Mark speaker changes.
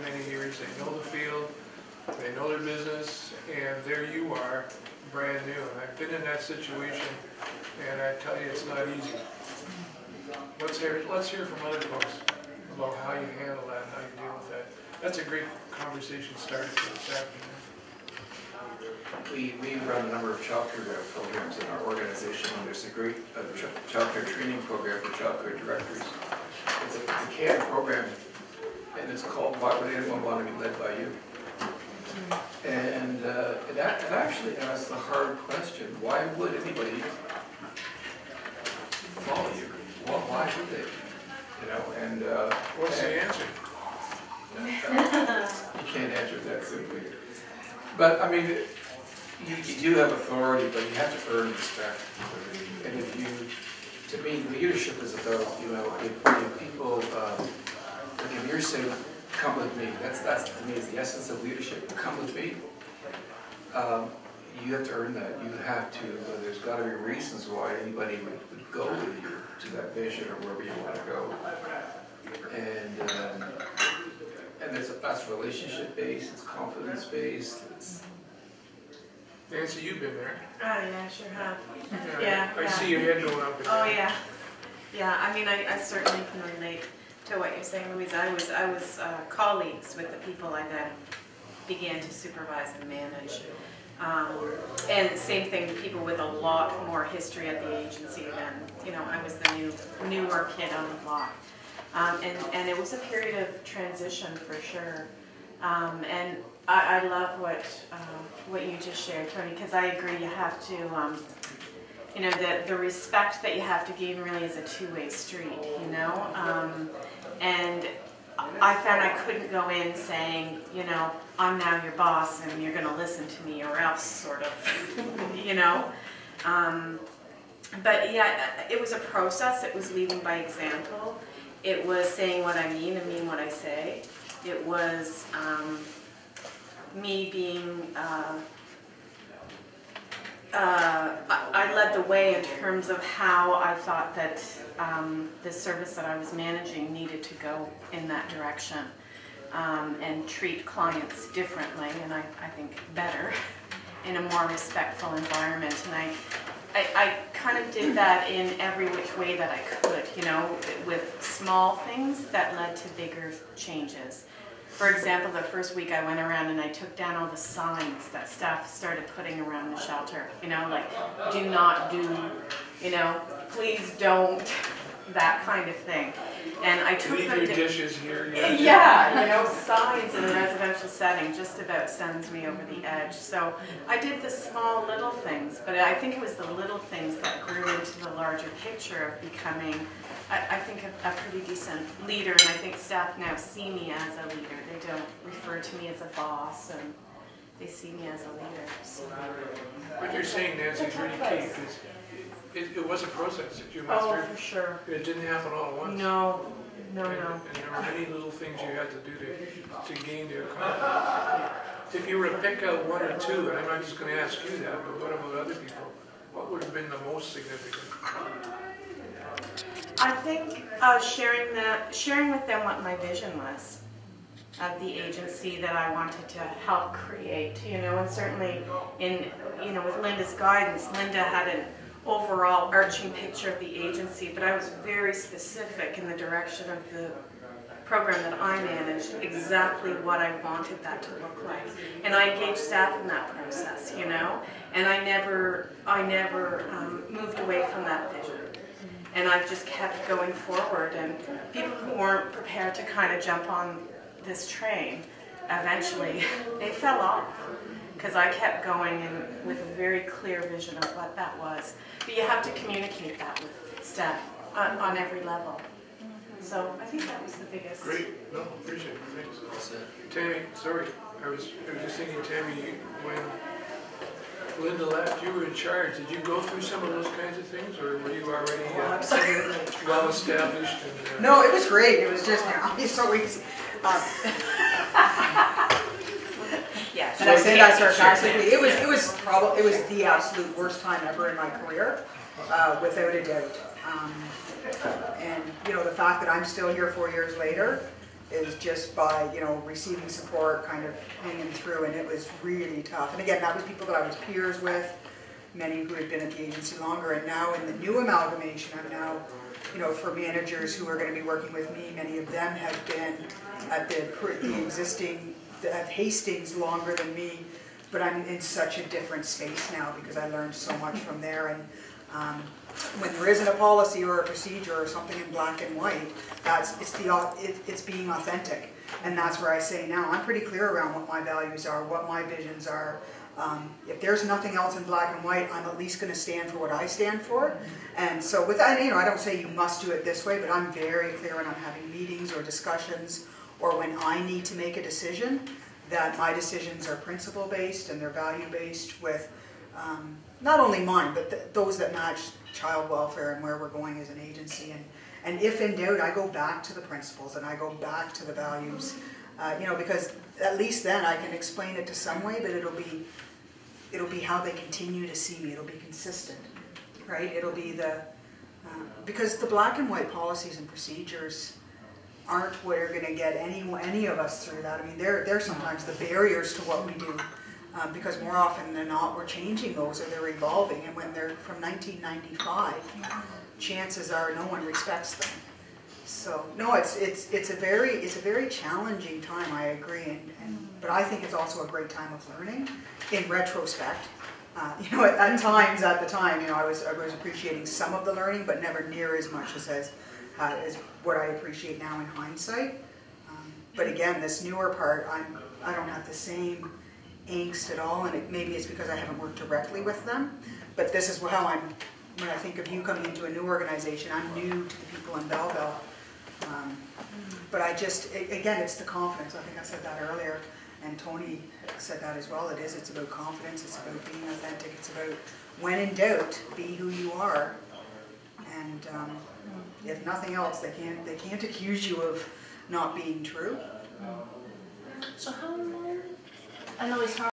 Speaker 1: many years, they know the field, they know their business, and there you are, brand new. And I've been in that situation, and I tell you, it's not easy. Let's hear from other folks about how you handle that, how you deal with that. That's a great conversation started for this afternoon.
Speaker 2: We run a number of childcare programs in our organization, and there's a great childcare training program for childcare directors. It's a CAD program, and it's called "Why Would Anyone Want to Be Led by You?" And it actually asks the hard question: why would anybody follow you? Well, why would they? You know, and
Speaker 1: what's the answer?
Speaker 2: You can't answer it that simply. But I mean, you do have authority, but you have to earn respect. And if you, to me, leadership is about, if people, if you're saying, "Come with me," that's to me is the essence of leadership. Come with me. You have to earn that. You have to. There's got to be reasons why anybody would go with you to that vision or wherever you want to go. And that's relationship based. It's confidence based.
Speaker 1: Nancy, you've been there.
Speaker 3: Oh yeah, I sure have.
Speaker 1: Yeah. I see your head going up and down.
Speaker 3: Oh yeah. Yeah, I mean, I certainly can relate to what you're saying, Louise. I was colleagues with the people I then began to supervise and manage. And same thing, people with a lot more history at the agency than, I was the newer kid on the block. And it was a period of transition for sure. And I love what you just shared, Tony, because I agree you have to, the respect that you have to gain really is a two-way street, and I found I couldn't go in saying, I'm now your boss and you're going to listen to me or else, sort of, But yeah, it was a process. It was leading by example. It was saying what I mean and mean what I say. It was me being, I led the way in terms of how I thought that the service that I was managing needed to go in that direction and treat clients differently, and I think better, in a more respectful environment. And I kind of did that in every which way that I could, with small things that led to bigger changes. For example, the first week I went around and I took down all the signs that staff started putting around the shelter, like, do not do, please don't, that kind of thing. And I took them to...
Speaker 1: Leave your dishes here.
Speaker 3: Yeah, signs in a residential setting just about sends me over the edge. So I did the small little things, but I think it was the little things that grew into the larger picture of becoming, I think, a pretty decent leader. And I think staff now see me as a leader. They don't refer to me as a boss, and they see me as a leader. So.
Speaker 1: What you're saying, Nancy, is really key. It was a process that you went through.
Speaker 3: Oh, for sure.
Speaker 1: It didn't happen all at once.
Speaker 3: No.
Speaker 1: And there were many little things you had to do to gain their confidence. If you were to pick out one or two, and I'm not just going to ask you that, but what about other people? What would have been the most significant?
Speaker 3: I think sharing with them what my vision was of the agency that I wanted to help create, and certainly with Linda's guidance, Linda had an overall arching picture of the agency, but I was very specific in the direction of the program that I managed, exactly what I wanted that to look like. And I engaged staff in that process, and I never moved away from that vision. And I just kept going forward, and people who weren't prepared to kind of jump on this train, eventually, they fell off. Because I kept going in with a very clear vision of what that was. But you have to communicate that with staff on every level. So I think that was the biggest.
Speaker 1: Great. No, appreciate it. Thanks. Tammy, sorry. I was just thinking, Tammy, when Linda left, you were in charge. Did you go through some of those kinds of things, or were you already well established? And,
Speaker 4: No, it was great. It was just so easy.
Speaker 3: Yeah,
Speaker 4: and I say that sarcastically. It was the absolute worst time ever in my career, without a doubt. And the fact that I'm still here 4 years later is just by, you know, receiving support, kind of hanging through, and it was really tough. And again, that was people that I was peers with, many who had been at the agency longer, and now in the new amalgamation, I'm now, you know, for managers who are going to be working with me, many of them have been at the existing, at Hastings longer than me, but I'm in such a different space now because I learned so much from there. And when there isn't a policy or a procedure or something in black and white, it's being authentic. And that's where I say now, I'm pretty clear around what my values are, what my visions are. If there's nothing else in black and white, I'm at least going to stand for what I stand for. And so with that, you know, I don't say you must do it this way, but I'm very clear when I'm having meetings or discussions or when I need to make a decision, that my decisions are principle-based and they're value-based with not only mine, but those that match child welfare and where we're going as an agency. And if in doubt, I go back to the principles and I go back to the values, you know, because at least then I can explain it to some way, but it'll be how they continue to see me. It'll be consistent, right? It'll be because the black and white policies and procedures aren't what are going to get any of us through that. I mean, they're sometimes the barriers to what we do, because more often than not, we're changing those or they're evolving. And when they're from 1995, chances are no one respects them. So no, it's a very challenging time. I agree, but I think it's also a great time of learning. In retrospect, you know, at times at the time, you know, I was appreciating some of the learning, but never near as much as what I appreciate now in hindsight. But again, this newer part, I don't have the same angst at all, and maybe it's because I haven't worked directly with them. But this is how when I think of you coming into a new organization, I'm new to the people in Belleville. But again, it's the confidence. I think I said that earlier, and Tony said that as well. It's about confidence, it's about being authentic, it's about, when in doubt, be who you are. And if nothing else, they can't accuse you of not being true.
Speaker 3: So how long? I know it's hard.